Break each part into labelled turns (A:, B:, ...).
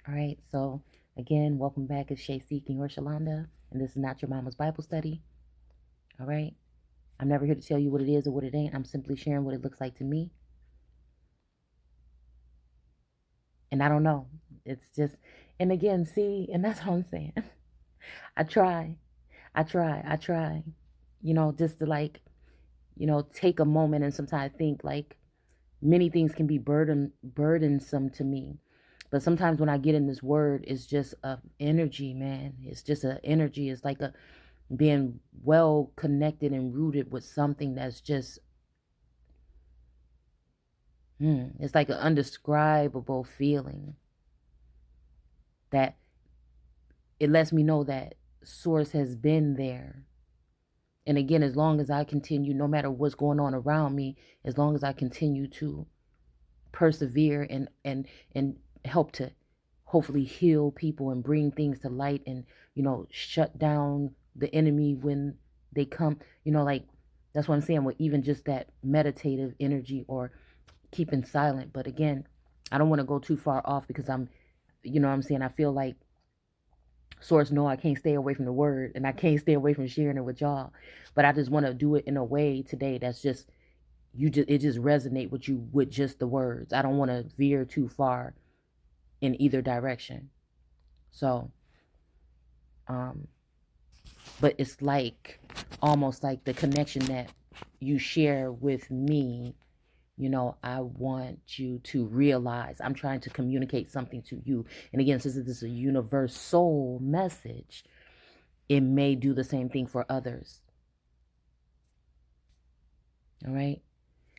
A: All right, so again, welcome back. It's Shay Seeking or Shalonda, and this is Not Your Mama's Bible Study. All right, I'm never here to tell you what it is or what it ain't. I'm simply sharing what it looks like to me. And I don't know. It's just, and again, see, and that's what I'm saying. I try, just to take a moment and sometimes think like many things can be burdensome to me. But sometimes when I get in this word, it's just a energy, man. It's just an energy. It's like a being well connected and rooted with something that's just, it's like an undescribable feeling that it lets me know that source has been there. And again, as long as I continue, no matter what's going on around me, as long as I continue to persevere and help to hopefully heal people and bring things to light and shut down the enemy when they come, like that's what I'm saying, with even just that meditative energy or keeping silent. But again, I don't want to go too far off because I'm, what I'm saying, I feel like source know I can't stay away from the word and I can't stay away from sharing it with y'all, but I just want to do it in a way today that's just it just resonate with you with just the words. I don't want to veer too far in either direction. So but it's like almost like the connection that you share with me, I want you to realize I'm trying to communicate something to you. And again, since this is a universal message, it may do the same thing for others. All right.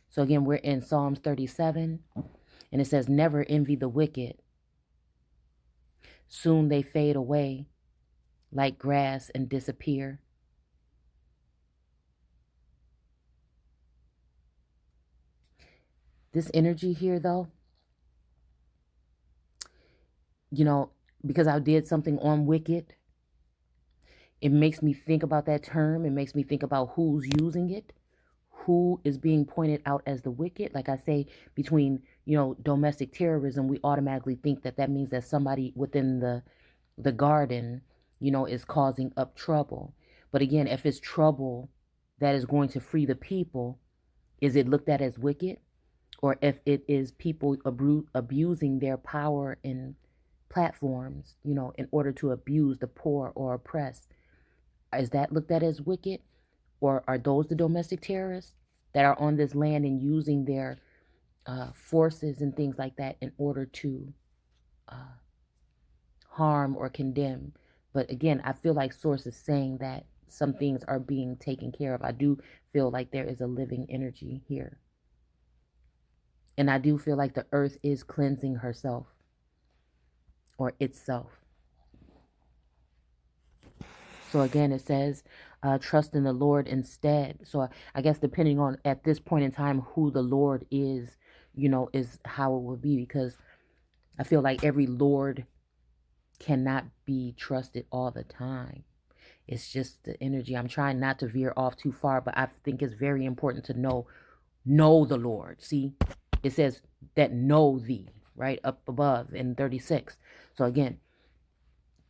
A: So again, we're in Psalms 37, and it says, "Never envy the wicked. Soon they fade away like grass and disappear." This energy here, though, because I did something on wicked, it makes me think about that term. It makes me think about who's using it, who is being pointed out as the wicked. Like I say, between, domestic terrorism, we automatically think that means that somebody within the garden, is causing up trouble. But again, if it's trouble that is going to free the people, is it looked at as wicked? Or if it is people abusing their power and platforms, in order to abuse the poor or oppressed, is that looked at as wicked? Or are those the domestic terrorists that are on this land and using their forces and things like that in order to harm or condemn? But again, I feel like Source is saying that some things are being taken care of. I do feel like there is a living energy here. And I do feel like the earth is cleansing herself or itself. So again, it says, trust in the Lord instead. So I guess depending on at this point in time who the Lord is, is how it would be. Because I feel like every Lord cannot be trusted all the time. It's just the energy. I'm trying not to veer off too far, but I think it's very important to know the Lord. See, it says that know thee, right up above in 36. So again,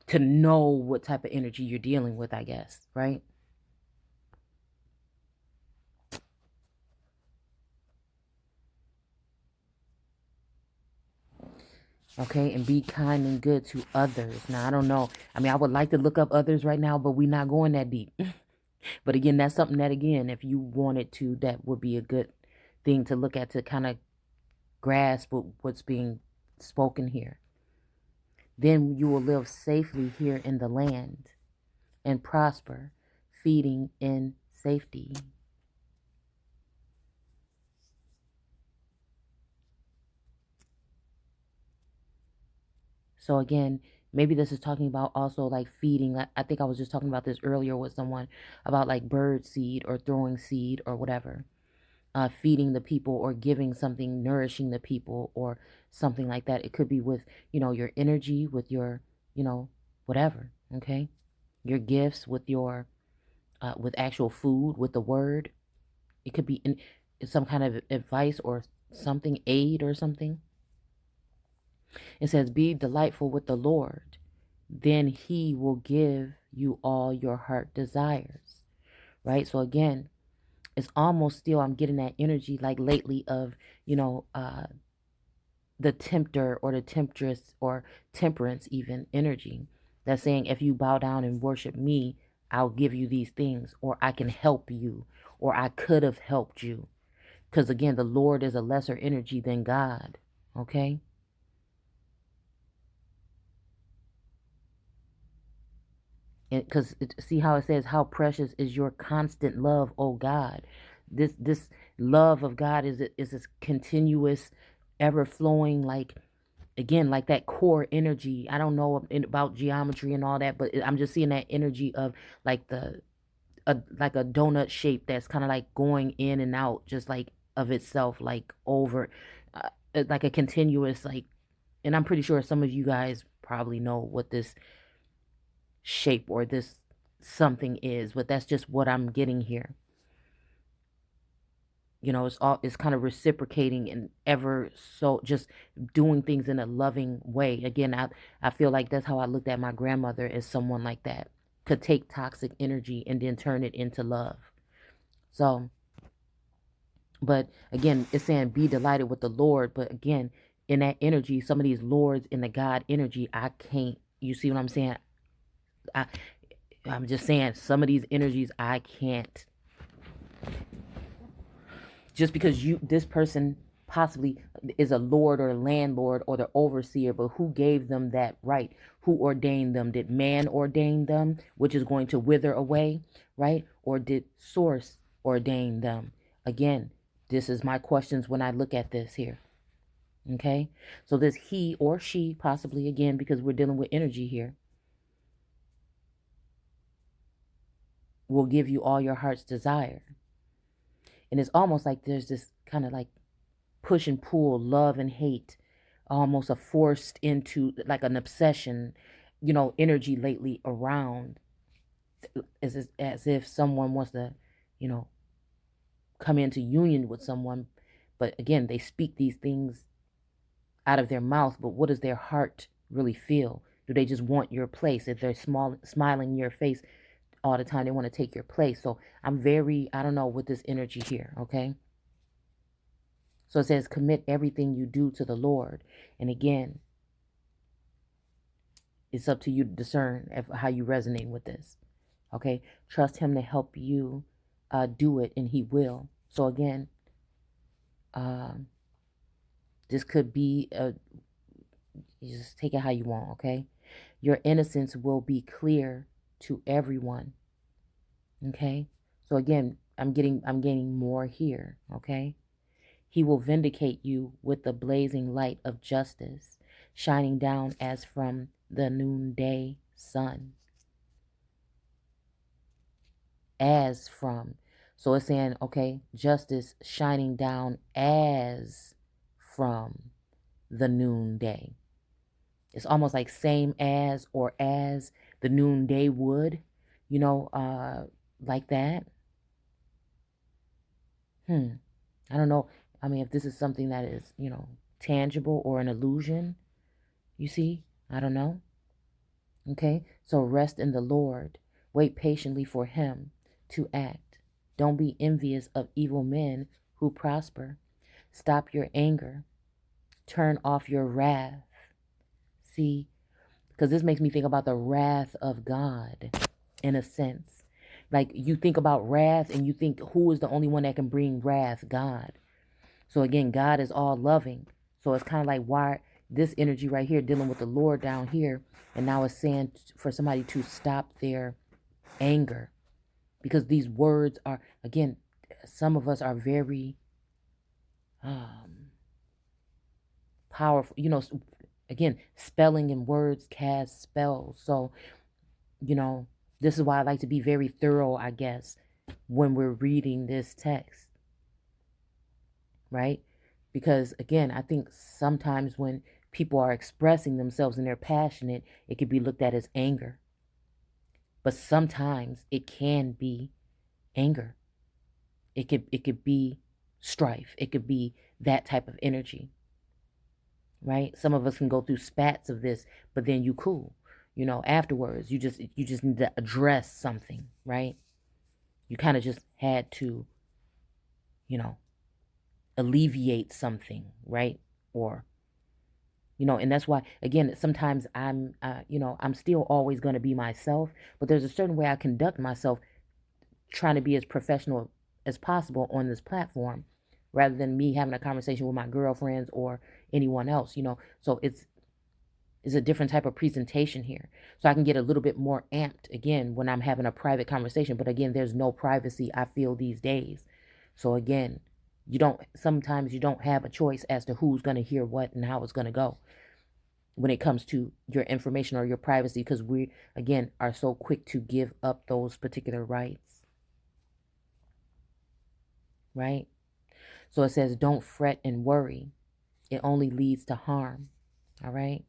A: to know what type of energy you're dealing with, I guess, right? Okay, and be kind and good to others. Now, I don't know. I mean, I would like to look up others right now, but we're not going that deep. But again, that's something that, again, if you wanted to, that would be a good thing to look at to kind of grasp what's being spoken here. Then you will live safely here in the land and prosper, feeding in safety. So again, maybe this is talking about also like feeding. I think I was just talking about this earlier with someone about like bird seed or throwing seed or whatever. Feeding the people or giving something, nourishing the people or something like that. It could be with, your energy, with your, whatever, okay? Your gifts, with your, with actual food, with the word. It could be in some kind of advice or something, aid or something. It says, be delightful with the Lord. Then he will give you all your heart desires. Right? So again, it's almost still, I'm getting that energy like lately of, the tempter or the temptress or temperance even energy that's saying, if you bow down and worship me, I'll give you these things, or I can help you, or I could have helped you. Because again, the Lord is a lesser energy than God. Okay? Because see how it says, how precious is your constant love, oh God. This love of God is this continuous, ever flowing, like, again, like that core energy. I don't know about geometry and all that, but I'm just seeing that energy of like like a donut shape that's kind of like going in and out, just like of itself, like over, like a continuous, like. And I'm pretty sure some of you guys probably know what this shape or this something is, but that's just what I'm getting here. It's kind of reciprocating and ever so just doing things in a loving way. Again, I feel like that's how I looked at my grandmother, as someone like that could take toxic energy and then turn it into love. So, but again, it's saying be delighted with the Lord. But again, in that energy, some of these lords in the God energy, I can't. You see what I'm saying? I I'm just saying, some of these energies I can't. Just because this person possibly is a lord or a landlord or the overseer, but who gave them that right? Who ordained them? Did man ordain them, which is going to wither away, right? Or did source ordain them? Again, this is my questions when I look at this here. Okay, so this he or she, possibly, again, because we're dealing with energy here, will give you all your heart's desire. And it's almost like there's this kind of like push and pull, love and hate, almost a forced into like an obsession, energy lately around, as if someone wants to, you know, come into union with someone. But again, they speak these things out of their mouth, but what does their heart really feel? Do they just want your place? If they're smiling in your face all the time, they want to take your place. So I don't know, with this energy here, okay? So it says, commit everything you do to the Lord. And again, it's up to you to discern how you resonate with this. Okay? Trust him to help you do it, and he will. So again, this could be, you just take it how you want, okay? Your innocence will be clear to everyone. Okay? So again, I'm gaining more here, okay? He will vindicate you with the blazing light of justice, shining down as from the noonday sun. As from. So it's saying, okay, justice shining down as from the noonday. It's almost like same as or as the noonday would, like that. I don't know. I mean, if this is something that is, tangible or an illusion, you see, I don't know. Okay, so rest in the Lord. Wait patiently for him to act. Don't be envious of evil men who prosper. Stop your anger. Turn off your wrath. See, because this makes me think about the wrath of God in a sense. Like, you think about wrath and you think, who is the only one that can bring wrath? God. So again, God is all loving. So it's kind of like, why this energy right here dealing with the Lord down here, and now it's saying for somebody to stop their anger, because these words are, again, some of us are very powerful. Again, spelling and words cast spells. So, this is why I like to be very thorough, I guess, when we're reading this text, right? Because again, I think sometimes when people are expressing themselves and they're passionate, it could be looked at as anger. But sometimes it can be anger. It could be strife. It could be that type of energy. right? Some of us can go through spats of this, but then you cool. Afterwards, you just need to address something, right? You kind of just had to, you know, alleviate something, right? Or and that's why, again, sometimes I'm still always going to be myself, but there's a certain way I conduct myself, trying to be as professional as possible on this platform, rather than me having a conversation with my girlfriends or anyone else. So it's a different type of presentation here, so I can get a little bit more amped again when I'm having a private conversation. But again, there's no privacy, I feel, these days. So again, sometimes you don't have a choice as to who's going to hear what and how it's going to go when it comes to your information or your privacy, because we, again, are so quick to give up those particular rights, right? So it says, don't fret and worry. It only leads to harm. All right.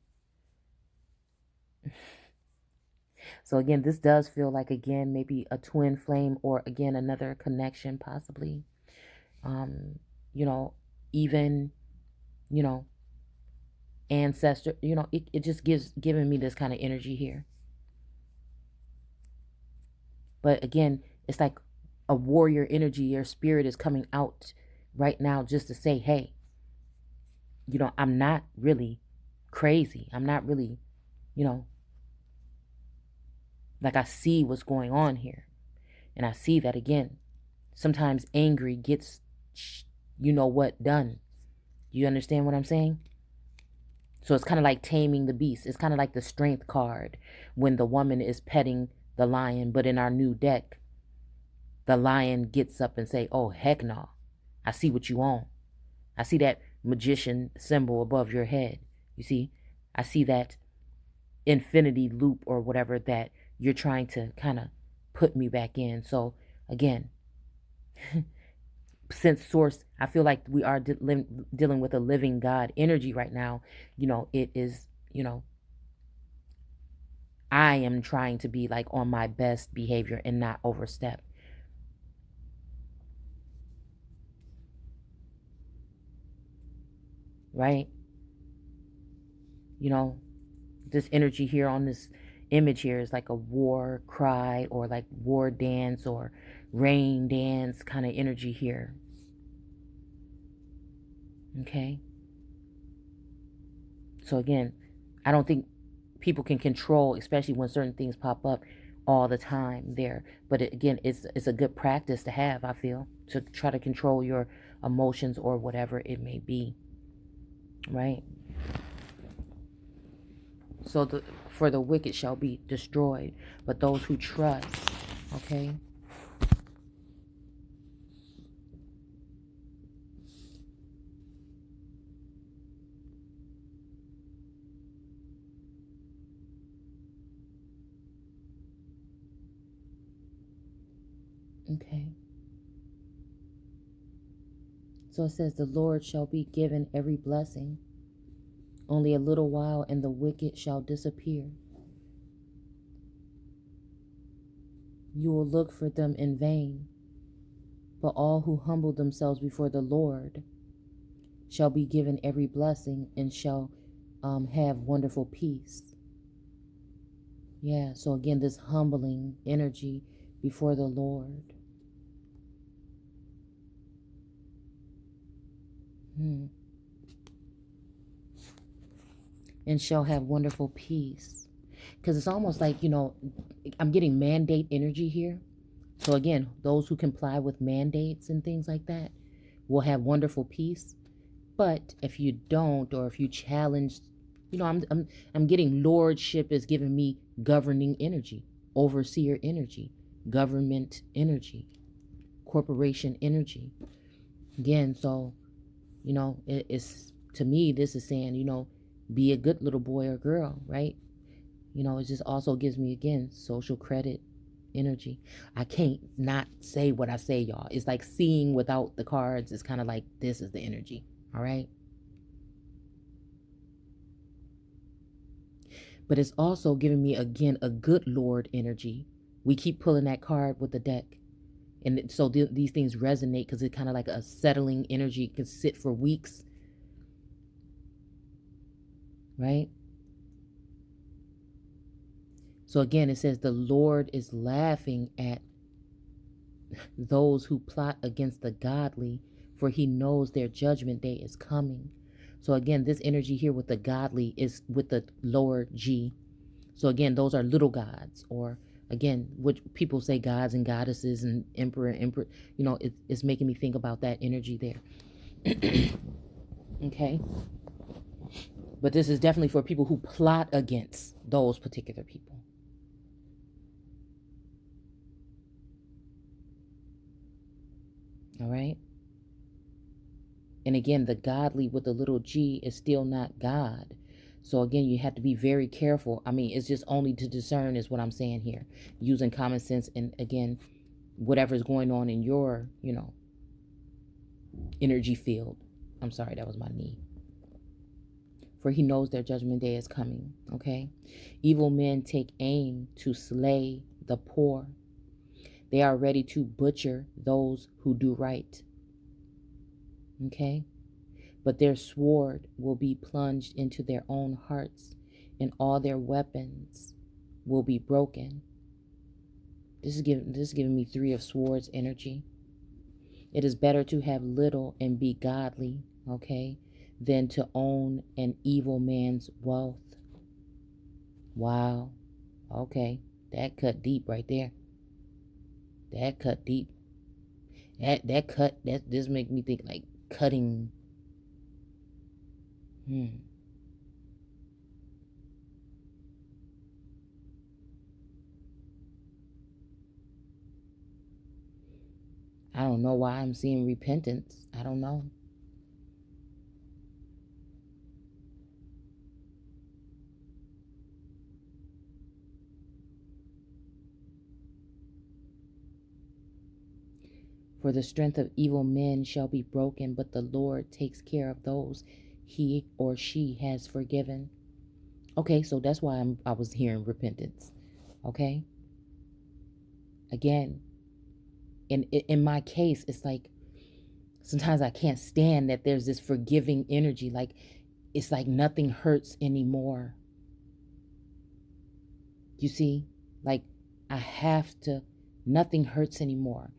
A: So again, this does feel like, again, maybe a twin flame, or again, another connection, possibly. You know, even, you know, ancestor, it just giving me this kind of energy here. But again, it's like a warrior energy. Your spirit is coming out right now just to say, hey, I'm not really crazy. I'm not really, like, I see what's going on here. And I see that, again, sometimes angry gets, done. You understand what I'm saying? So it's kind of like taming the beast. It's kind of like the strength card when the woman is petting the lion. But in our new deck, the lion gets up and say, oh, heck no. I see what you on. I see that magician symbol above your head. You see? I see that infinity loop or whatever that you're trying to kind of put me back in. So again, since source, I feel like we are dealing with a living God energy right now. It is, I am trying to be like on my best behavior and not overstep. Right? This energy here on this image here is like a war cry, or like war dance, or rain dance kind of energy here. Okay? So again, I don't think people can control, especially when certain things pop up all the time there. But again, it's a good practice to have, I feel, to try to control your emotions or whatever it may be. Right? So for the wicked shall be destroyed, but those who trust, okay? Okay. So it says, the Lord shall be given every blessing. Only a little while, and the wicked shall disappear. You will look for them in vain. But all who humble themselves before the Lord shall be given every blessing, and shall have wonderful peace. Yeah, so again, this humbling energy before the Lord. And shall have wonderful peace. Because it's almost like, I'm getting mandate energy here. So again, those who comply with mandates and things like that will have wonderful peace. But if you don't, or if you challenge, I'm getting lordship is giving me governing energy, overseer energy, government energy, corporation energy. Again, so, it's, to me, this is saying, be a good little boy or girl, right? It just also gives me, again, social credit energy. I can't not say what I say, y'all. It's like seeing without the cards. It's kind of like, this is the energy. All right. But it's also giving me, again, a good Lord energy. We keep pulling that card with the deck. And so these things resonate, because it's kind of like a settling energy. It can sit for weeks. right? So again, it says the Lord is laughing at those who plot against the godly, for he knows their judgment day is coming. So again, this energy here with the godly is with the lower G. So again, those are little gods, or again, what people say gods and goddesses and emperor, it's making me think about that energy there. Okay. But this is definitely for people who plot against those particular people. All right. And again, the godly with the little g is still not God. So again, you have to be very careful. I mean, it's just only to discern is what I'm saying here. Using common sense and again, whatever's going on in your, energy field. I'm sorry, that was my knee. For he knows their judgment day is coming. Okay. Evil men take aim to slay the poor. They are ready to butcher those who do right. Okay. But their sword will be plunged into their own hearts, and all their weapons will be broken. This is giving me 3 of Swords energy. It is better to have little and be godly, okay, than to own an evil man's wealth. Wow. Okay. That cut deep right there. That cut deep. This make me think like cutting. I don't know why I'm seeing repentance. I don't know. For the strength of evil men shall be broken, but the Lord takes care of those he or she has forgiven. Okay, so that's why I was hearing repentance. Okay? Again, in my case, it's like sometimes I can't stand that there's this forgiving energy. Like, it's like nothing hurts anymore. You see? Like, nothing hurts anymore.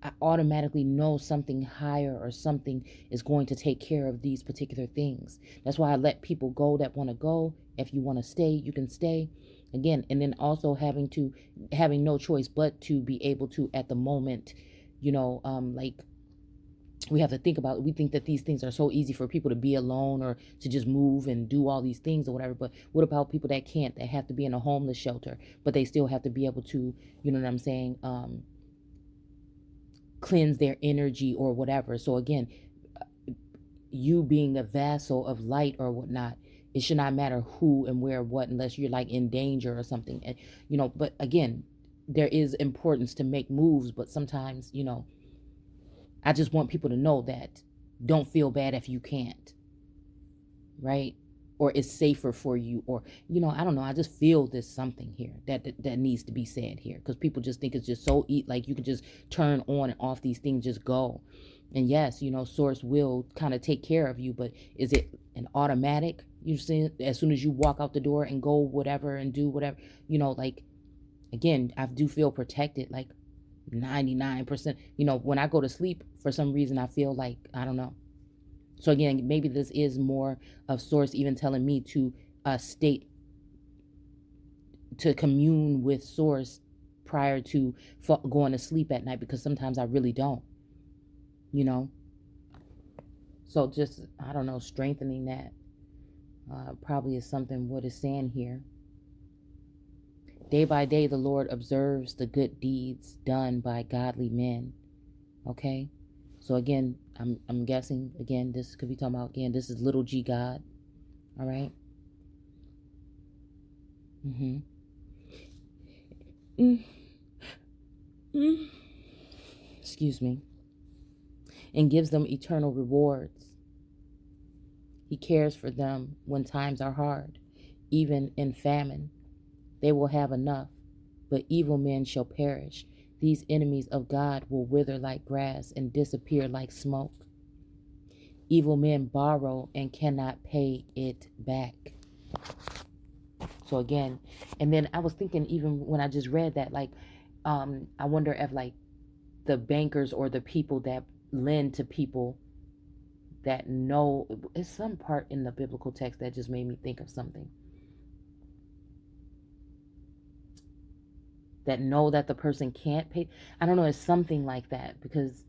A: I automatically know something higher or something is going to take care of these particular things. That's why I let people go that want to go. If you want to stay, you can stay. Again, and then also having no choice but to be able to at the moment, like we have to think about, we think that these things are so easy for people to be alone or to just move and do all these things or whatever. But what about people that can't, that have to be in a homeless shelter, but they still have to be able to, you know what I'm saying? Cleanse their energy or whatever. So again, you being a vessel of light or whatnot, it should not matter who and where what, unless you're like in danger or something. And but again, there is importance to make moves, but sometimes, I just want people to know that don't feel bad if you can't, right? Or it's safer for you, or I don't know, I just feel there's something here that needs to be said here, because people just think it's just so like you can just turn on and off these things, just go. And yes, source will kind of take care of you, but is it an automatic, you see, as soon as you walk out the door and go whatever and do whatever, like, again, I do feel protected like 99%. When I go to sleep, for some reason I feel like, I don't know. So again, maybe this is more of source even telling me to to commune with source prior to going to sleep at night, because sometimes I really don't, So just, I don't know, strengthening that probably is something what is saying here. Day by day, the Lord observes the good deeds done by godly men. Okay? So again, I'm guessing, again, this could be talking about, again, this is little g God. All right? Excuse me. And gives them eternal rewards. He cares for them when times are hard, even in famine. They will have enough, but evil men shall perish. These enemies of God will wither like grass and disappear like smoke. Evil men borrow and cannot pay it back. So again, and then I was thinking, even when I just read that, like, I wonder if like the bankers or the people that lend to people that know, it's some part in the biblical text that just made me think of something, that know that the person can't pay. I don't know, it's something like that, because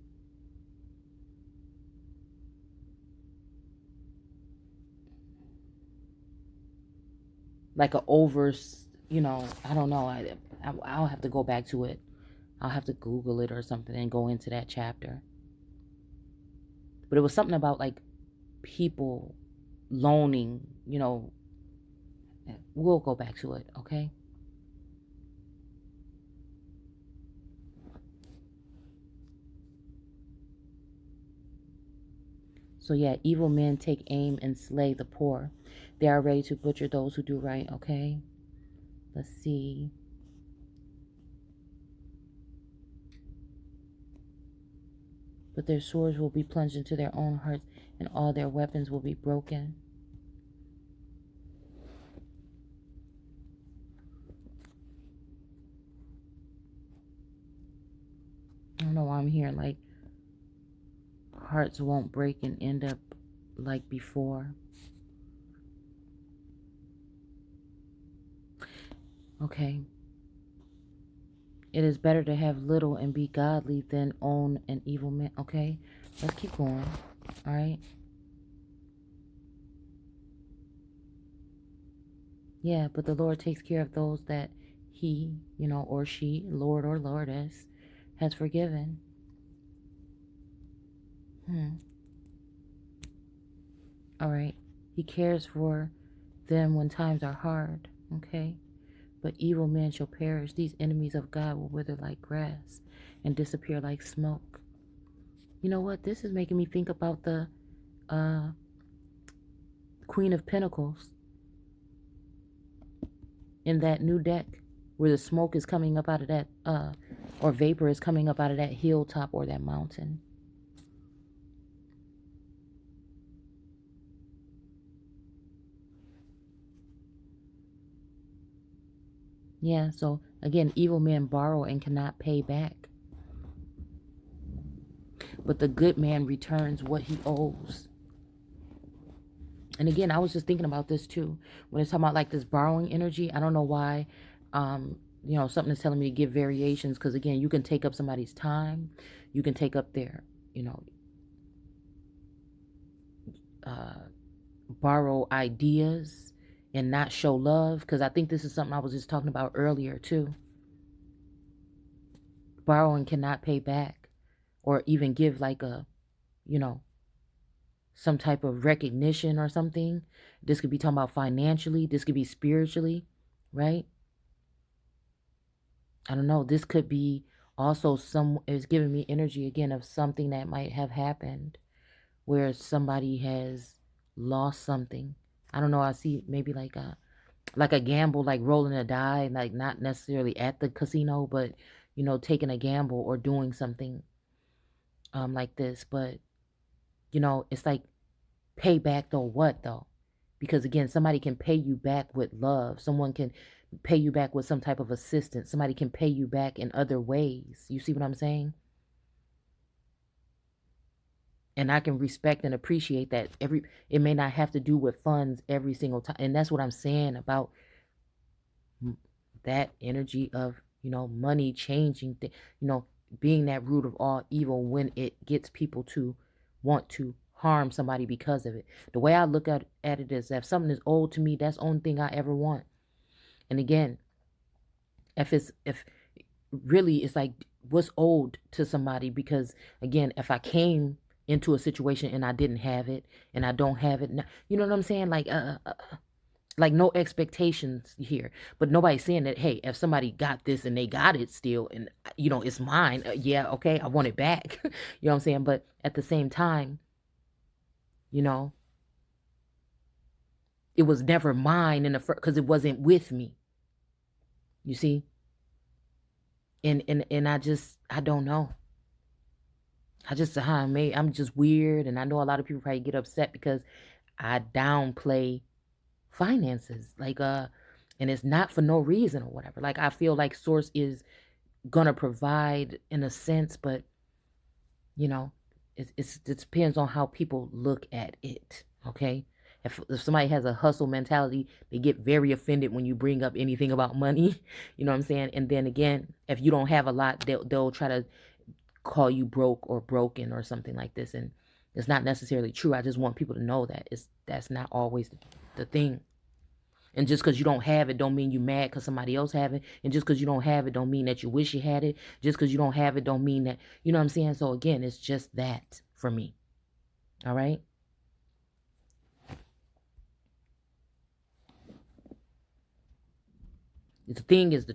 A: like a over, I don't know. I'll have to go back to it. I'll have to Google it or something and go into that chapter. But it was something about like people loaning, we'll go back to it, okay? So yeah, evil men take aim and slay the poor. They are ready to butcher those who do right, okay? Let's see. But their swords will be plunged into their own hearts, and all their weapons will be broken. I don't know why I'm hearing like hearts won't break and end up like before. Okay. It is better to have little and be godly than own an evil man. Okay. Let's keep going. All right. Yeah, but the Lord takes care of those that he, or she, Lord or Lordess, has forgiven. All right. He cares for them when times are hard. Okay. But evil men shall perish. These enemies of God will wither like grass and disappear like smoke. You know what? This is making me think about the Queen of Pentacles in that new deck, where the smoke is coming up out of that, or vapor is coming up out of that hilltop or that mountain. Yeah, so again, evil men borrow and cannot pay back. But the good man returns what he owes. And again, I was just thinking about this too. When it's talking about like this borrowing energy, I don't know why, something is telling me to give variations. Because again, you can take up somebody's time. You can take up their, borrow ideas and not show love. Because I think this is something I was just talking about earlier too. Borrowing cannot pay back, or even give like a, some type of recognition or something. This could be talking about financially. This could be spiritually, right? I don't know. This could be also it's giving me energy again of something that might have happened where somebody has lost something. I don't know. I see maybe like a gamble, like rolling a die, like not necessarily at the casino, but taking a gamble or doing something like this. But it's like pay back though what though? Because again, somebody can pay you back with love. Someone can pay you back with some type of assistance. Somebody can pay you back in other ways. You see what I'm saying? And I can respect and appreciate that. It may not have to do with funds every single time. And that's what I'm saying about that energy of, money changing, being that root of all evil when it gets people to want to harm somebody because of it. The way I look at it is, if something is owed to me, that's the only thing I ever want. And again, if really it's like what's owed to somebody, because again, if I came into a situation and I didn't have it and I don't have it now, you know what I'm saying? Like no expectations here, but nobody's saying that, hey, if somebody got this and they got it still and it's mine, yeah, okay, I want it back. You know what I'm saying? But at the same time, it was never mine in the first, because it wasn't with me, you see. And I don't know. I'm just weird. And I know a lot of people probably get upset because I downplay finances. And it's not for no reason or whatever. Like, I feel like Source is gonna provide in a sense, but you know, it depends on how people look at it. Okay. If somebody has a hustle mentality, they get very offended when you bring up anything about money. You know what I'm saying? And then again, if you don't have a lot, they'll try to call you broke or broken or something like this. And it's not necessarily true. I just want people to know that that's not always the thing. And just because you don't have it don't mean you mad because somebody else have it. And just because you don't have it don't mean that you wish you had it. Just because you don't have it don't mean that, you know what I'm saying? So again, it's just that for me. All right? The thing is,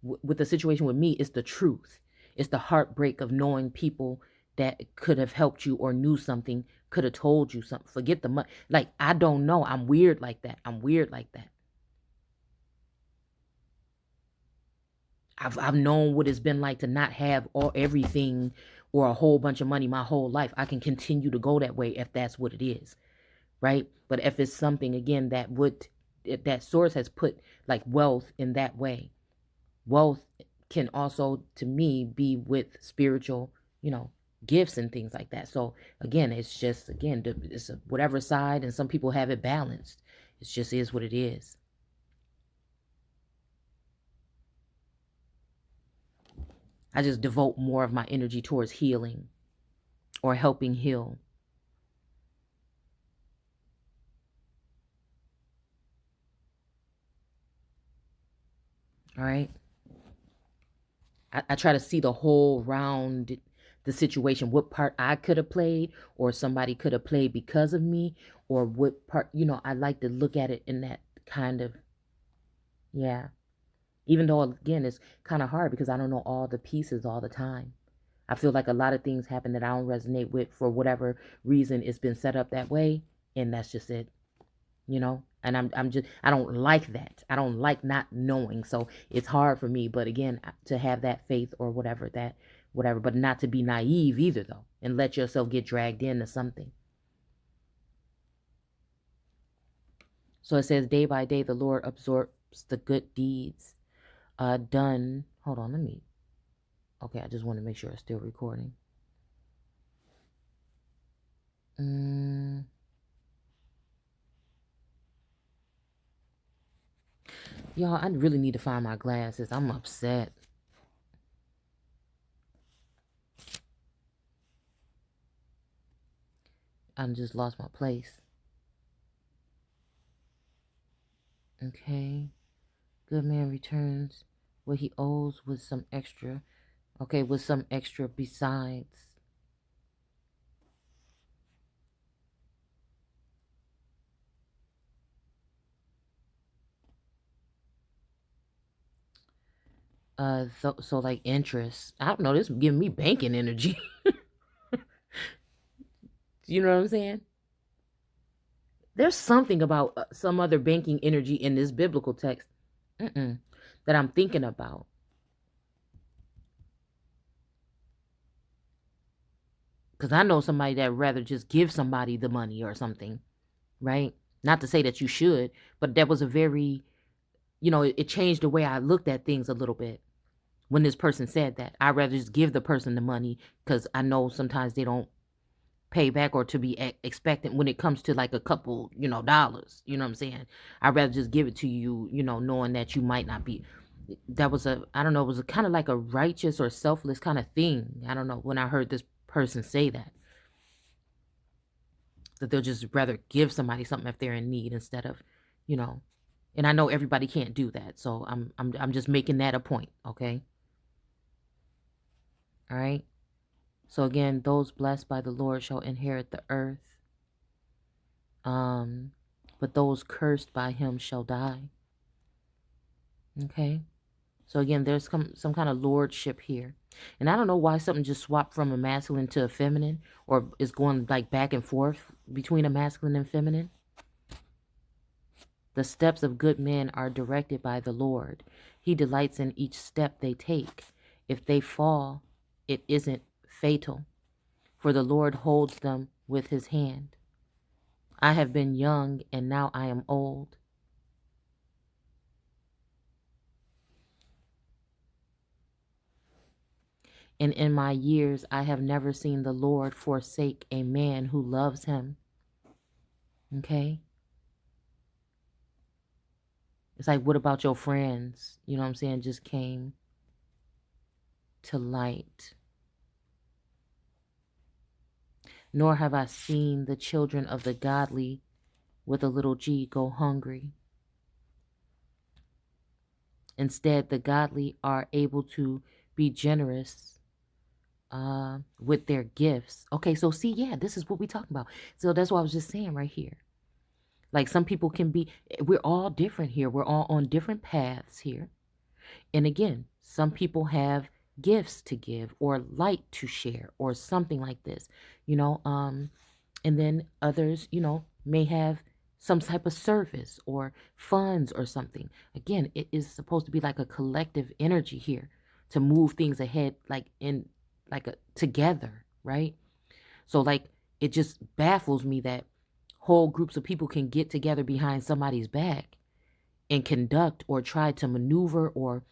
A: with the situation with me, it's the truth. It's the heartbreak of knowing people that could have helped you or knew something, could have told you something. Forget the money. Like, I don't know. I'm weird like that. I'm weird like that. I've known what it's been like to not have everything or a whole bunch of money my whole life. I can continue to go that way if that's what it is, right? But if it's something again that Source has put like wealth in that way, wealth can also to me be with spiritual, gifts and things like that. So again, it's just it's a whatever side, and some people have it balanced. It just is what it is. I just devote more of my energy towards healing or helping heal. All right. I try to see the whole round, the situation, what part I could have played or somebody could have played because of me, or what part, I like to look at it in that kind of, yeah. Even though, again, it's kind of hard because I don't know all the pieces all the time. I feel like a lot of things happen that I don't resonate with for whatever reason. It's been set up that way, and that's just it. And I don't like that. I don't like not knowing. So it's hard for me, but again, to have that faith or whatever, but not to be naive either though, and let yourself get dragged into something. So it says, day by day the Lord absorbs the good deeds done. Hold on, okay, I just want to make sure it's still recording. Y'all, I really need to find my glasses. I'm upset. I just lost my place. Okay. Good man returns what he owes with some extra. Okay, with some extra besides. So like interest. I don't know. This is giving me banking energy. You know what I'm saying? There's something about some other banking energy in this biblical text that I'm thinking about. Because I know somebody that rather just give somebody the money or something, right? Not to say that you should, but that was a very, it changed the way I looked at things a little bit when this person said that. I'd rather just give the person the money because I know sometimes they don't pay back or to be expectant when it comes to like a couple, dollars. You know what I'm saying? I'd rather just give it to you, knowing that you might not be. That was I don't know, it was a kind of like a righteous or selfless kind of thing. I don't know, when I heard this person say that they'll just rather give somebody something if they're in need instead of, and I know everybody can't do that. So I'm just making that a point, okay? All right? So again, those blessed by the Lord shall inherit the earth. But those cursed by him shall die. Okay? So again, there's some kind of lordship here. And I don't know why something just swapped from a masculine to a feminine, or is going like back and forth between a masculine and feminine. The steps of good men are directed by the Lord. He delights in each step they take. If they fall, it isn't fatal. for the Lord holds them with his hand. I have been young, and now I am old. And in my years, I have never seen the Lord forsake a man who loves him. Okay? It's like, what about your friends? You know what I'm saying? Just came to light. Nor have I seen the children of the godly with a little g go hungry. Instead, the godly are able to be generous with their gifts. Okay, so see, yeah, this is what we talking about. So that's what I was just saying right here. Like some people can be, we're all different here. We're all on different paths here. And again, some people have gifts to give or light to share or something like this, you know, and then others, you know, may have some type of service or funds or something. Again, it is supposed to be like a collective energy here to move things ahead, like in like a together, right? So like it just baffles me that whole groups of people can get together behind somebody's back and conduct or try to maneuver or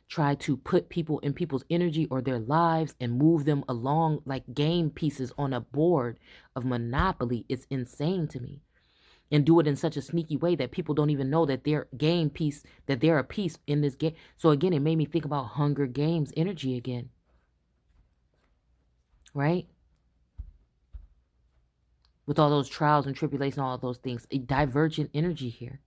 A: try to put people in people's energy or their lives and move them along like game pieces on a board of Monopoly. It's insane to me. And do it in such a sneaky way that people don't even know that they're game piece, that they're a piece in this game. So again, it made me think about Hunger Games energy again. Right? With all those trials and tribulations, all of those things, a divergent energy here.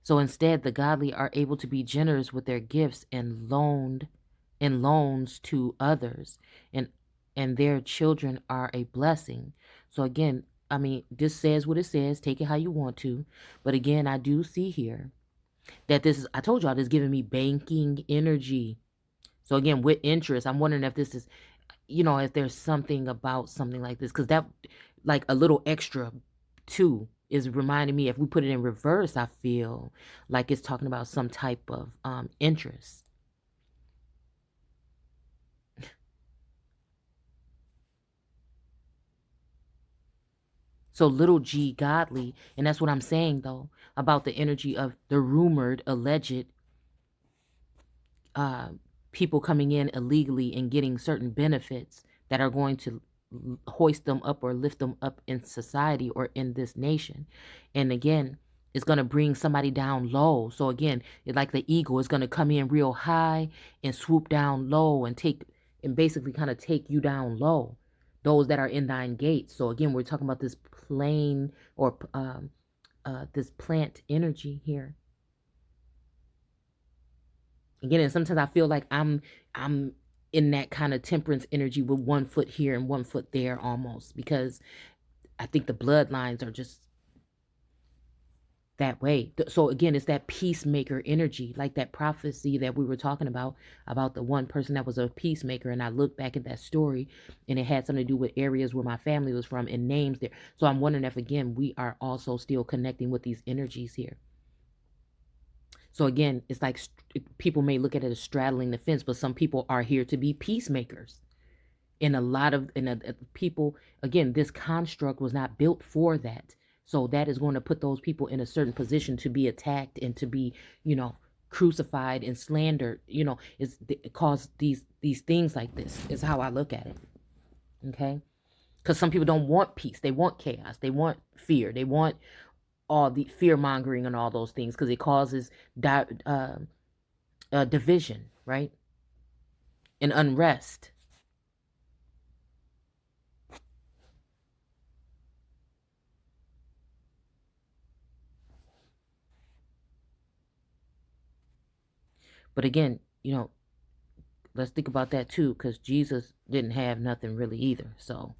A: So instead, the godly are able to be generous with their gifts and loans to others, and their children are a blessing. So again, I mean, this says what it says. Take it how you want to, but again, I do see here that this is. I told y'all this is giving me banking energy. So again, with interest, I'm wondering if this is, you know, if there's something about something like this, because that, like a little extra, too, is reminding me, if we put it in reverse, I feel like it's talking about some type of interest. So little g godly, and that's what I'm saying though about the energy of the rumored, alleged people coming in illegally and getting certain benefits that are going to hoist them up or lift them up in society or in this nation. And again, it's going to bring somebody down low. So again, it's like the eagle is going to come in real high and swoop down low and take and basically kind of take you down low, those that are in thine gates. So again, we're talking about this plane or this plant energy here. Again, and sometimes I feel like I'm in that kind of temperance energy with one foot here and one foot there almost, because I think the bloodlines are just that way. So again, it's that peacemaker energy, like that prophecy that we were talking about the one person that was a peacemaker. And I look back at that story and it had something to do with areas where my family was from and names there. So I'm wondering if, again, we are also still connecting with these energies here. So again, it's like people may look at it as straddling the fence, but some people are here to be peacemakers. And a lot of people, again, this construct was not built for that. So that is going to put those people in a certain position to be attacked and to be, you know, crucified and slandered. You know, it caused these things like this is how I look at it. Okay, because some people don't want peace; they want chaos, they want fear, they want all the fear mongering and all those things because it causes division, right? And unrest. But again, you know, let's think about that too, because Jesus didn't have nothing really either. So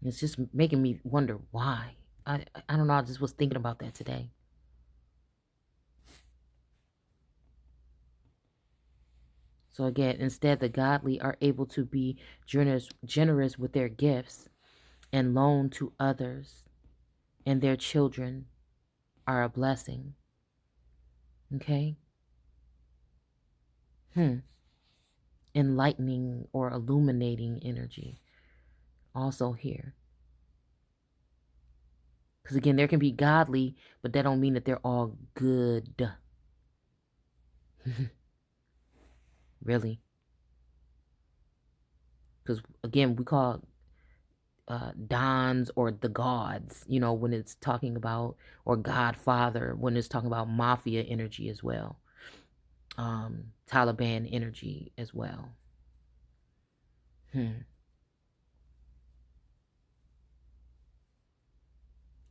A: it's just making me wonder why. I don't know. I just was thinking about that today. So again, instead, the godly are able to be generous with their gifts and loan to others, and their children are a blessing. Okay? enlightening or illuminating energy also here. Because again, there can be godly, but that don't mean that they're all good. Really. Because again, we call dons or the gods, when it's talking about, or Godfather when it's talking about mafia energy as well, Taliban energy as well.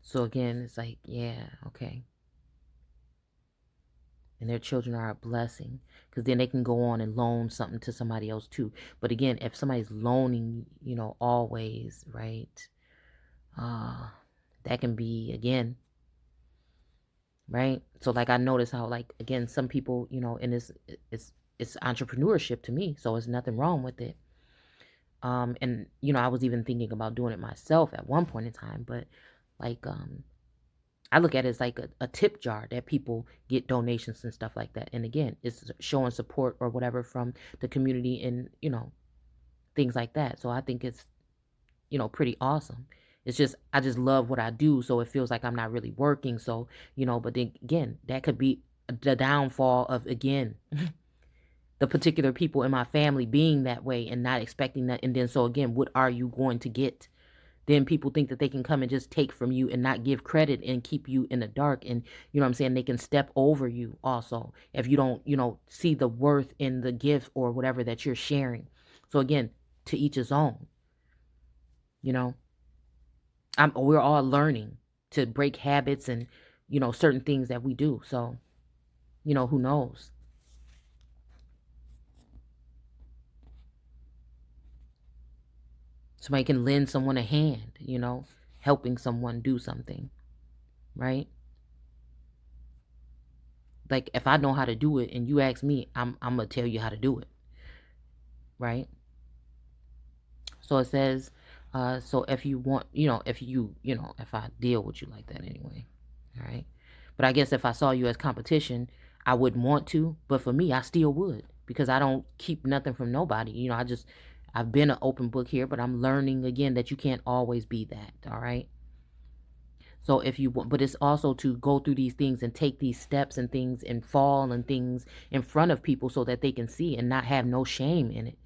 A: So again, it's like, yeah, okay. And their children are a blessing, because then they can go on and loan something to somebody else too. But again, if somebody's loaning, always, right, that can be, again, right? So like I notice how, like, again, some people, in this, it's entrepreneurship to me, so there's nothing wrong with it. And I was even thinking about doing it myself at one point in time, but like I look at it as like a tip jar that people get donations and stuff like that. And again, it's showing support or whatever from the community and, things like that. So I think it's, pretty awesome. It's just, I just love what I do. So it feels like I'm not really working. So, but then again, that could be the downfall of, again, the particular people in my family being that way and not expecting that. And then, so again, what are you going to get? Then people think that they can come and just take from you and not give credit and keep you in the dark. And, you know what I'm saying? They can step over you also if you don't, see the worth in the gift or whatever that you're sharing. So again, to each his own, we're all learning to break habits and, certain things that we do. So, who knows? Somebody can lend someone a hand, helping someone do something, right? Like if I know how to do it and you ask me, I'm gonna tell you how to do it, right? So it says, so if you want, if I deal with you like that anyway, all right? But I guess if I saw you as competition, I wouldn't want to, but for me, I still would, because I don't keep nothing from nobody. I've been an open book here, but I'm learning again that you can't always be that, all right? So if you want, but it's also to go through these things and take these steps and things and fall and things in front of people so that they can see and not have no shame in it.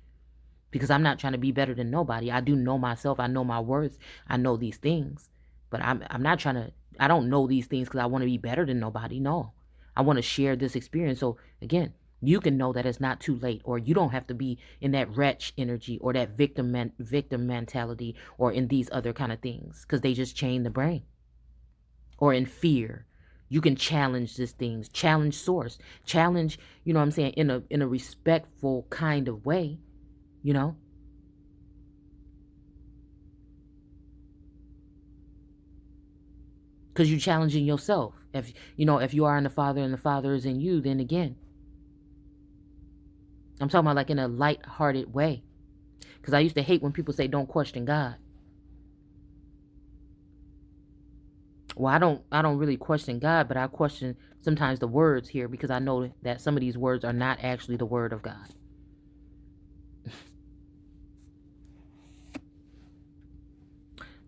A: Because I'm not trying to be better than nobody. I do know myself. I know my worth. I know these things. But I'm not trying to, I don't know these things because I want to be better than nobody. No. I want to share this experience. So again, you can know that it's not too late, or you don't have to be in that wretch energy or that victim mentality or in these other kind of things, because they just chain the brain. Or in fear. You can challenge these things, challenge source, challenge, you know what I'm saying, in a respectful kind of way, because you're challenging yourself. If you are in the Father and the Father is in you, then again, I'm talking about like in a light-hearted way. Because I used to hate when people say don't question God. Well, I don't really question God, but I question sometimes the words here, because I know that some of these words are not actually the word of God.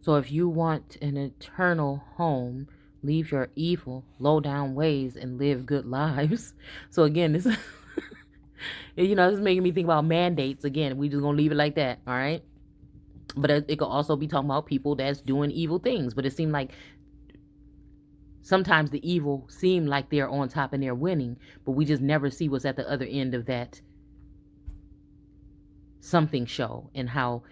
A: So if you want an eternal home, leave your evil, low down ways and live good lives. So again, this this is making me think about mandates. Again, we just gonna leave it like that, all right? But it could also be talking about people that's doing evil things. But it seemed like sometimes the evil seem like they're on top and they're winning, but we just never see what's at the other end of that something show, and how,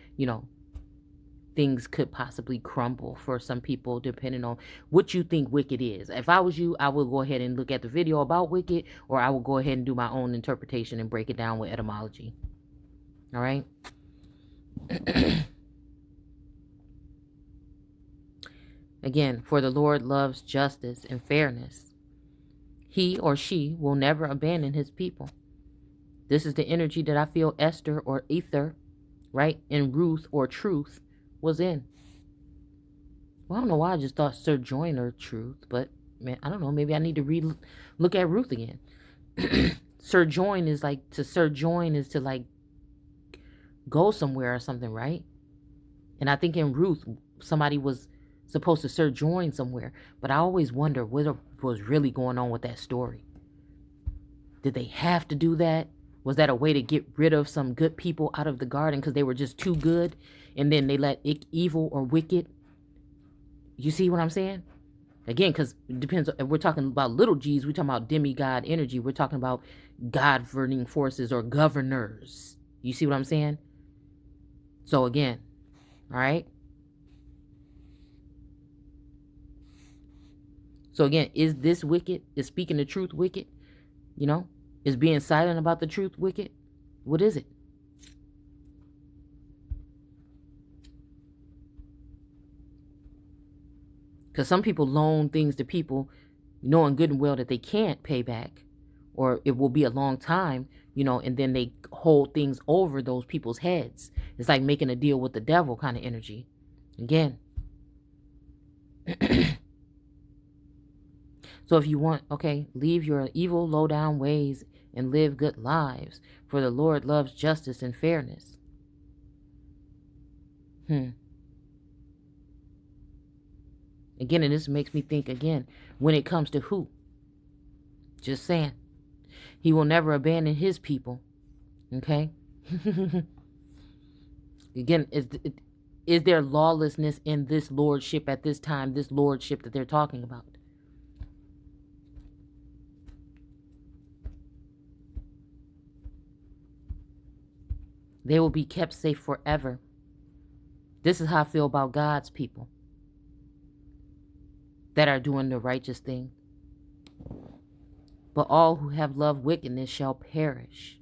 A: things could possibly crumble for some people depending on what you think wicked is. If I was you, I would go ahead and look at the video about wicked, or I will go ahead and do my own interpretation and break it down with etymology. All right? Again, for the Lord loves justice and fairness. He or she will never abandon his people. This is the energy that I feel Esther or Ether, right, in Ruth or Truth was in. Well, I don't know why I just thought Sir Joyner Truth, but man, I don't know. Maybe I need to look at Ruth again. Sir Join is to like go somewhere or something, right? And I think in Ruth, somebody was supposed to sojourn somewhere. But I always wonder what was really going on with that story. Did they have to do that? Was that a way to get rid of some good people out of the garden because they were just too good? And then they let evil or wicked. You see what I'm saying? Again, because it depends. If we're talking about little g's, we're talking about demigod energy. We're talking about God-governing forces or governors. You see what I'm saying? So again, all right. So again, is this wicked? Is speaking the truth wicked? You know, is being silent about the truth wicked? What is it? Because some people loan things to people knowing good and well that they can't pay back, or it will be a long time, you know, and then they hold things over those people's heads. It's like making a deal with the devil kind of energy. Again. So if you want, okay, leave your evil, low-down ways and live good lives, for the Lord loves justice and fairness. Again, and this makes me think again, when it comes to who? Just saying. He will never abandon his people. Okay? Again, is there lawlessness in this lordship at this time, this lordship that they're talking about? They will be kept safe forever. This is how I feel about God's people that are doing the righteous thing. But all who have loved wickedness shall perish.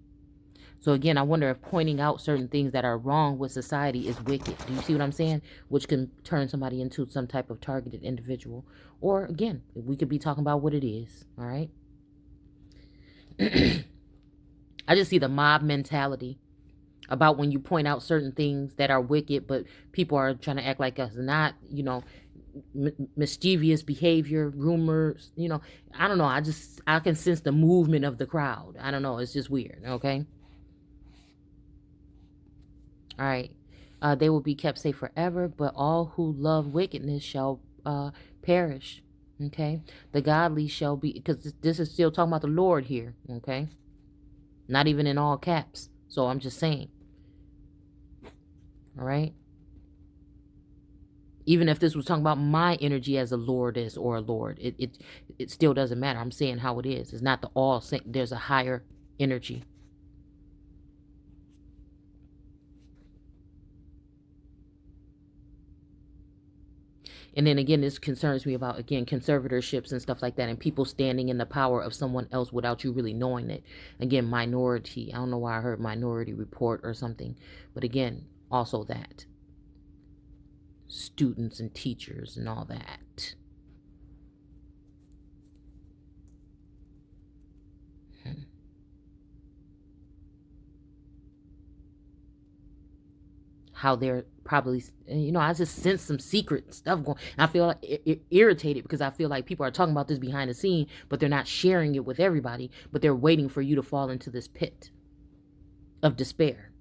A: So again, I wonder if pointing out certain things that are wrong with society is wicked. Do you see what I'm saying? Which can turn somebody into some type of targeted individual. Or again, we could be talking about what it is. All right. I just see the mob mentality about when you point out certain things that are wicked, but people are trying to act like us, not, you know, mischievous behavior, rumors, you know. I don't know. I can sense the movement of the crowd. I don't know. It's just weird. Okay. All right. They will be kept safe forever, but all who love wickedness shall perish. Okay. The godly shall be, because this is still talking about the Lord here. Okay. Not even in all caps. So I'm just saying. All right. Even if this was talking about my energy as a lordess or a lord, it still doesn't matter. I'm saying how it is. It's not the all. There's a higher energy. And then again, this concerns me about, again, conservatorships and stuff like that, and people standing in the power of someone else without you really knowing it. Again, minority. I don't know why I heard Minority Report or something. But again, also that. Students and teachers and all that. How they're probably, you know, I just sense some secret stuff going. I feel like irritated because I feel like people are talking about this behind the scene, but they're not sharing it with everybody, but they're waiting for you to fall into this pit of despair.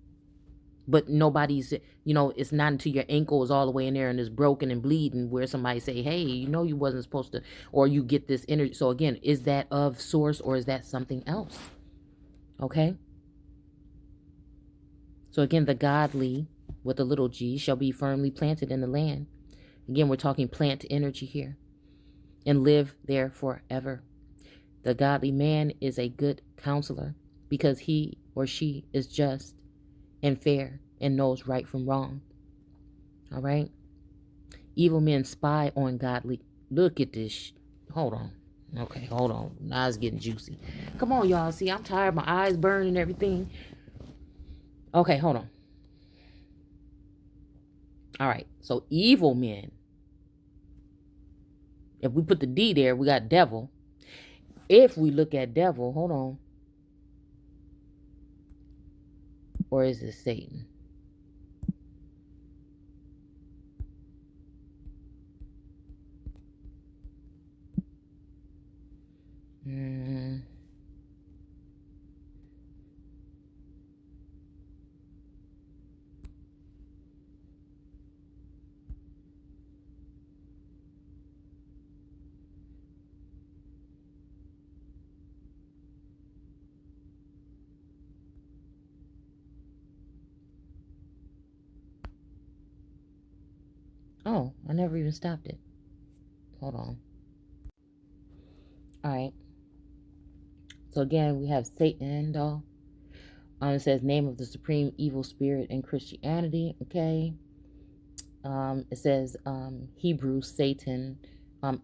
A: But nobody's, you know, it's not until your ankle is all the way in there and is broken and bleeding where somebody say, hey, you know, you wasn't supposed to, or you get this energy. So again, is that of source or is that something else? Okay. So again, the godly with a little g shall be firmly planted in the land. Again, we're talking plant energy here. And live there forever. The godly man is a good counselor because he or she is just and fair and knows right from wrong. All right. Evil men spy on godly. Look at this. Hold on. Okay, hold on. Now it's getting juicy. Come on, y'all. See, I'm tired. My eyes burn and everything. Okay, hold on. All right. So evil men. If we put the D there, we got devil. If we look at devil, hold on. Or is it Satan? Oh, I never even stopped it. Hold on. All right. So again, we have Satan, though. It says name of the supreme evil spirit in Christianity. Okay. It says Hebrew Satan,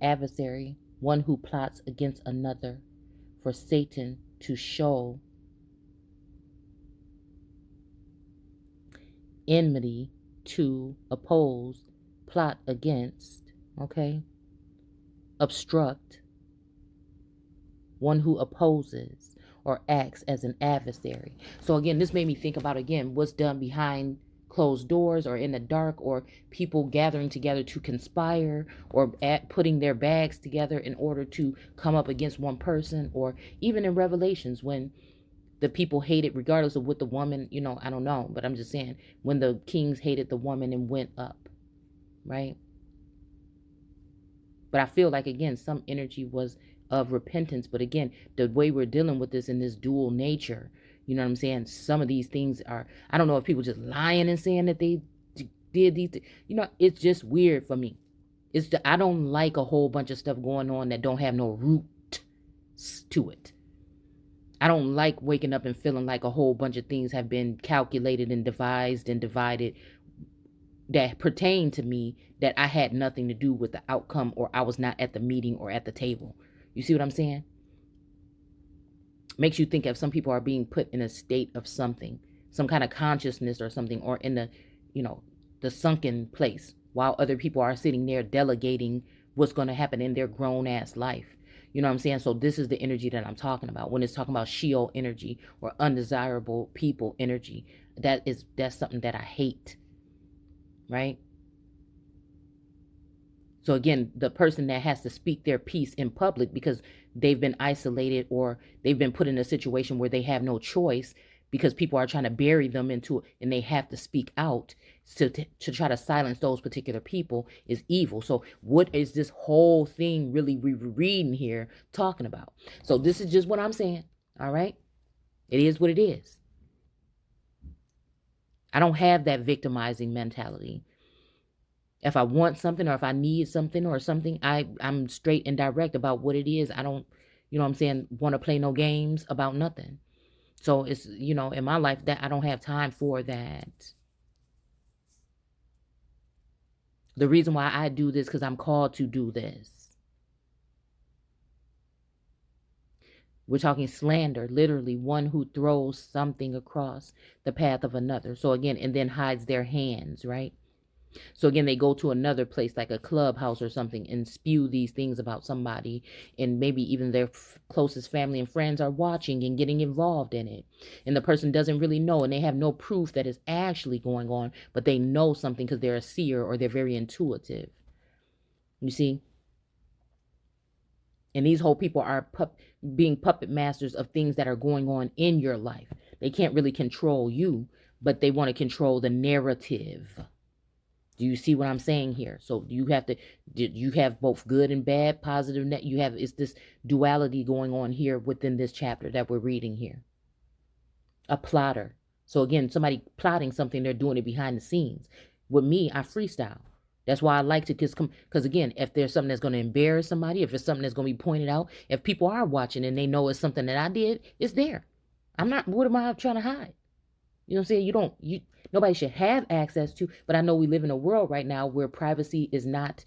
A: adversary, one who plots against another, for Satan to show enmity, to oppose, plot against, okay, obstruct, one who opposes or acts as an adversary. So again, this made me think about, again, what's done behind closed doors or in the dark, or people gathering together to conspire, or putting their bags together in order to come up against one person, or even in Revelations when the people hated, regardless of what the woman, I don't know, but I'm just saying, when the kings hated the woman and went up, right? But I feel like, again, some energy was of repentance. But again, the way we're dealing with this in this dual nature, you know what I'm saying? Some of these things are, I don't know if people just lying and saying that they did these, it's just weird for me. I don't like a whole bunch of stuff going on that don't have no root to it. I don't like waking up and feeling like a whole bunch of things have been calculated and devised and divided that pertain to me, that I had nothing to do with the outcome, or I was not at the meeting or at the table. You see what I'm saying? Makes you think of some people are being put in a state of something, some kind of consciousness or something, or in the, the sunken place, while other people are sitting there delegating what's going to happen in their grown ass life. You know what I'm saying? So this is the energy that I'm talking about when it's talking about Sheol energy or undesirable people energy. That's something that I hate. Right? So again, the person that has to speak their piece in public because they've been isolated, or they've been put in a situation where they have no choice because people are trying to bury them into it, and they have to speak out to try to silence those particular people, is evil. So what is this whole thing really we reading here talking about? So this is just what I'm saying. All right. It is what it is. I don't have that victimizing mentality. If I want something, or if I need something or something, I'm straight and direct about what it is. I don't, want to play no games about nothing. So it's, in my life, that I don't have time for that. The reason why I do this, because I'm called to do this. We're talking slander, literally one who throws something across the path of another. So again, and then hides their hands, right? So again, they go to another place like a clubhouse or something and spew these things about somebody, and maybe even their closest family and friends are watching and getting involved in it. And the person doesn't really know, and they have no proof that it's actually going on, but they know something because they're a seer or they're very intuitive. You see? And these whole people are being puppet masters of things that are going on in your life. They can't really control you, but they want to control the narrative. Do you see what I'm saying here? So you have both good and bad, positive, net. It's this duality going on here within this chapter that we're reading here. A plotter. So again, somebody plotting something, they're doing it behind the scenes. With me, I freestyle. That's why I like to because again, if there's something that's going to embarrass somebody, if it's something that's going to be pointed out, if people are watching and they know it's something that I did, it's there. What am I trying to hide? You know what I'm saying? Nobody should have access to, but I know we live in a world right now where privacy is not,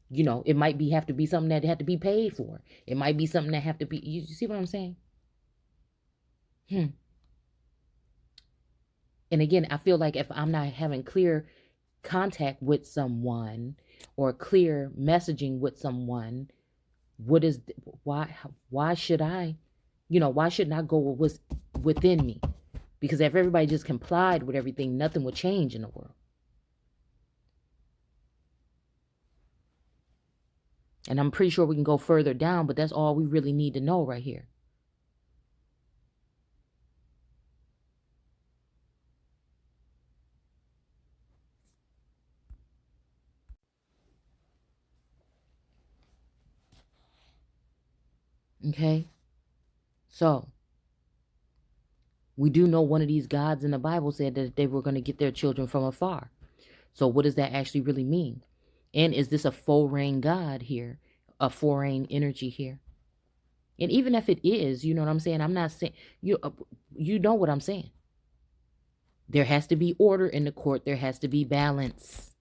A: it might have to be something that have to be paid for. It might be something that have to be, you see what I'm saying? And again, I feel like if I'm not having clear contact with someone or clear messaging with someone, why should I, why shouldn't I go with what's within me? Because if everybody just complied with everything, nothing would change in the world. And I'm pretty sure we can go further down, but that's all we really need to know right here. Okay? So, we do know one of these gods in the Bible said that they were going to get their children from afar. So what does that actually really mean? And is this a foreign God here? A foreign energy here? And even if it is, you know what I'm saying? I'm not saying, you know what I'm saying. There has to be order in the court. There has to be balance.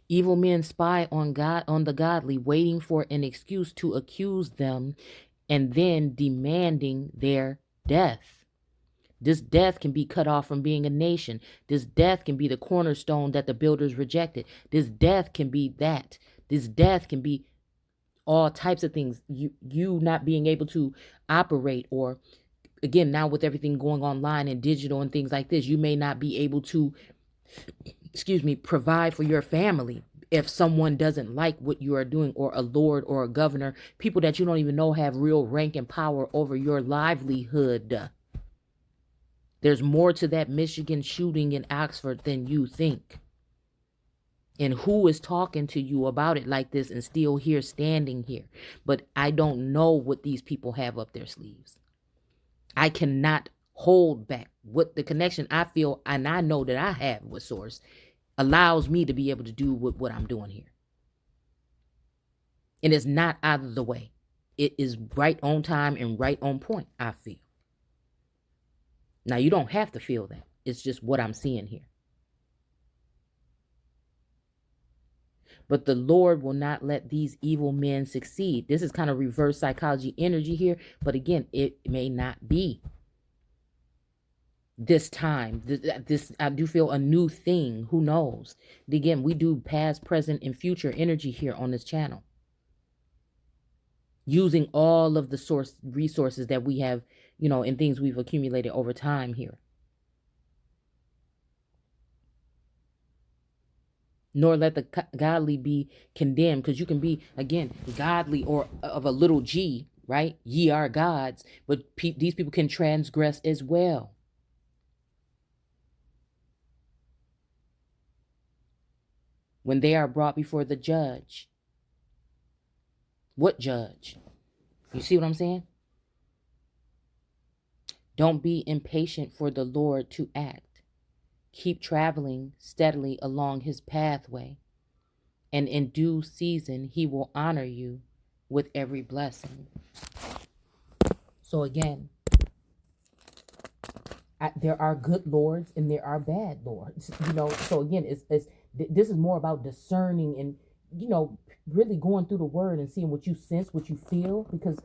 A: Evil men spy on God, on the godly, waiting for an excuse to accuse them and then demanding their death. This death can be cut off from being a nation. This death can be the cornerstone that the builders rejected. This death can be that. This death can be all types of things. You not being able to operate, or again, now with everything going online and digital and things like this, you may not be able to, provide for your family if someone doesn't like what you are doing, or a lord or a governor, people that you don't even know have real rank and power over your livelihood. There's more to that Michigan shooting in Oxford than you think. And who is talking to you about it like this and still here, standing here? But I don't know what these people have up their sleeves. I cannot hold back what the connection I feel and I know that I have with Source allows me to be able to do what I'm doing here. And it's not out of the way. It is right on time and right on point, I feel. Now, you don't have to feel that. It's just what I'm seeing here. But the Lord will not let these evil men succeed. This is kind of reverse psychology energy here. But again, it may not be this time. This I do feel a new thing. Who knows? Again, we do past, present, and future energy here on this channel, using all of the source resources that we have, and things we've accumulated over time here. Nor let the godly be condemned, because you can be, again, godly or of a little g, right? Ye are gods, but these people can transgress as well. When they are brought before the judge. What judge? You see what I'm saying? Don't be impatient for the Lord to act. Keep traveling steadily along his pathway, and in due season he will honor you with every blessing. So again, there are good lords and there are bad lords. So again, this is more about discerning and really going through the word and seeing what you sense, what you feel, because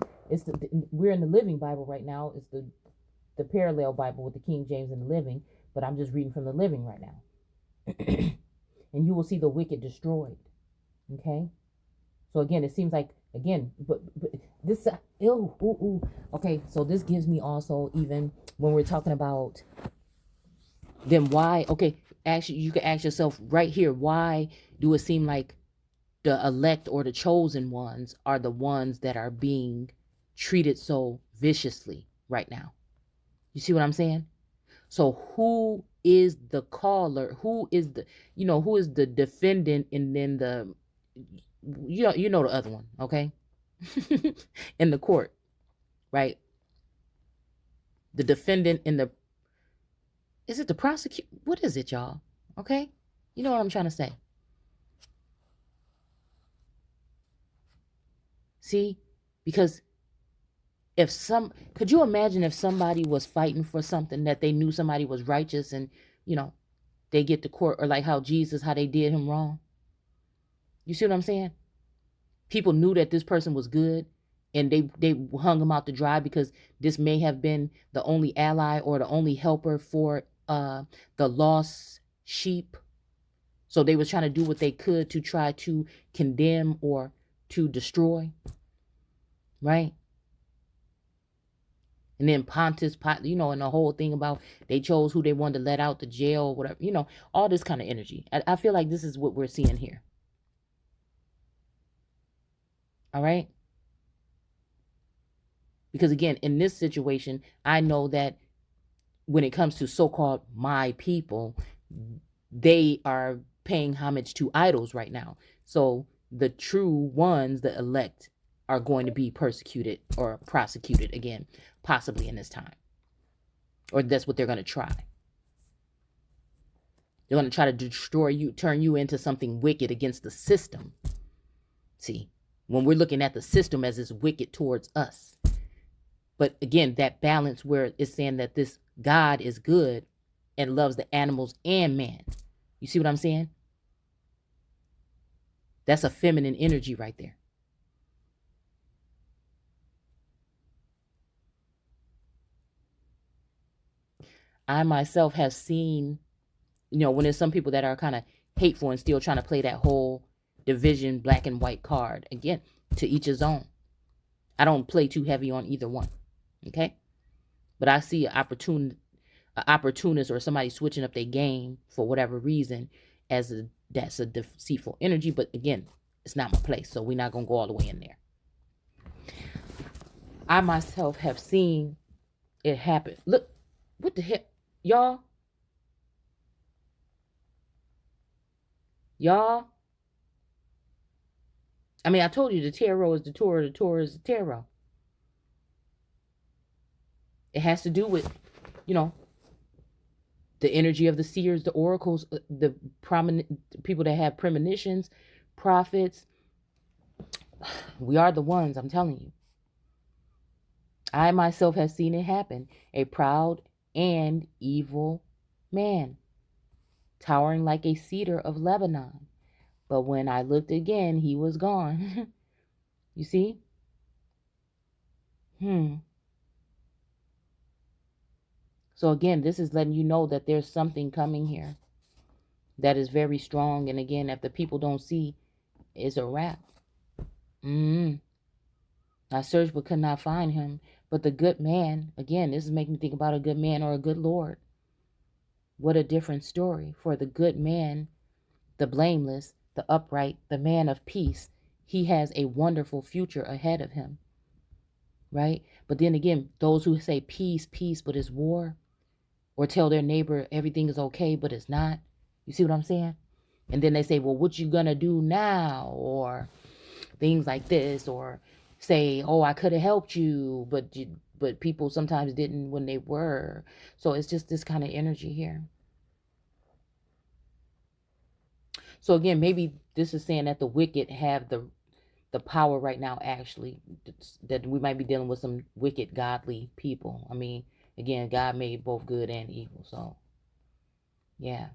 A: we're in the Living Bible right now. It's the parallel Bible with the King James and the Living. But I'm just reading from the Living right now. And you will see the wicked destroyed. Okay? So again, it seems like, but this, okay, so this gives me also, even when we're talking about then why, okay, actually, you can ask yourself right here, why do it seem like the elect or the chosen ones are the ones that are being treated so viciously right now? You see what I'm saying? So who is the caller? Who is who is the defendant? And then the other one, okay? In the court, right? The defendant is it the prosecutor? What is it, y'all? Okay? You know what I'm trying to say. See? Because could you imagine if somebody was fighting for something that they knew somebody was righteous, and they get to court, or like how they did him wrong? You see what I'm saying? People knew that this person was good, and they hung him out to dry because this may have been the only ally or the only helper for the lost sheep. So they was trying to do what they could to try to condemn or to destroy, right? And then Pontius, and the whole thing about they chose who they wanted to let out the jail or whatever, all this kind of energy. I feel like this is what we're seeing here. All right? Because again, in this situation, I know that when it comes to so-called my people, they are paying homage to idols right now. So the true ones, the elect, are going to be persecuted or prosecuted again, possibly in this time. Or that's what they're going to try. They're going to try to destroy you, turn you into something wicked against the system. See, when we're looking at the system as it's wicked towards us. But again, that balance where it's saying that this God is good and loves the animals and man. You see what I'm saying? That's a feminine energy right there. I myself have seen, when there's some people that are kind of hateful and still trying to play that whole division black and white card. Again, to each his own. I don't play too heavy on either one. Okay? But I see an opportunist or somebody switching up their game for whatever reason that's a deceitful energy. But again, it's not my place. So we're not going to go all the way in there. I myself have seen it happen. Look, what the heck? Y'all, I mean, I told you the tarot is the Torah is the tarot. It has to do with, the energy of the seers, the oracles, the prominent people that have premonitions, prophets. We are the ones, I'm telling you. I myself have seen it happen. A proud and evil man, towering like a cedar of Lebanon. But when I looked again, he was gone. You see? So again, this is letting you know that there's something coming here that is very strong. And again, if the people don't see, it's a wrap. I searched but could not find him. But the good man, again, this is making me think about a good man or a good Lord. What a different story. For the good man, the blameless, the upright, the man of peace, he has a wonderful future ahead of him. Right? But then again, those who say peace, peace, but it's war, or tell their neighbor everything is okay, but it's not. You see what I'm saying? And then they say, well, what you gonna do now? Or things like this, or say, oh, I could have helped you, but people sometimes didn't when they were. So it's just this kind of energy here. So again, maybe this is saying that the wicked have the power right now, actually, that we might be dealing with some wicked godly people. I mean, again, God made both good and evil. So yeah.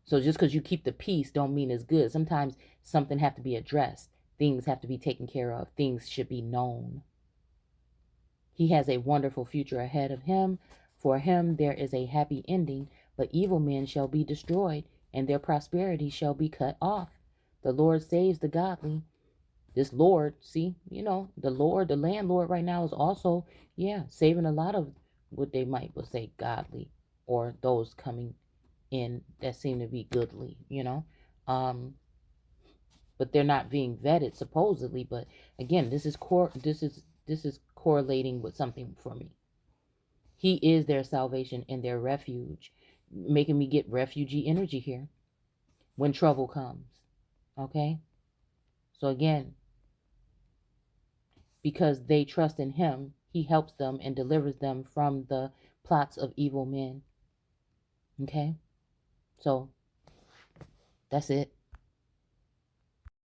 A: So just because you keep the peace don't mean it's good. Sometimes something have to be addressed. Things have to be taken care of. Things should be known. He has a wonderful future ahead of him. For him there is a happy ending, but evil men shall be destroyed, and their prosperity shall be cut off. The Lord saves the godly. This Lord, see, the Lord, the landlord right now is also, saving a lot of what they might say godly, or those coming in that seem to be goodly, but they're not being vetted supposedly. But again, this is correlating with something for me. He is their salvation and their refuge, making me get refugee energy here when trouble comes. Okay? So again, because they trust in him, he helps them and delivers them from the plots of evil men. Okay? So that's it.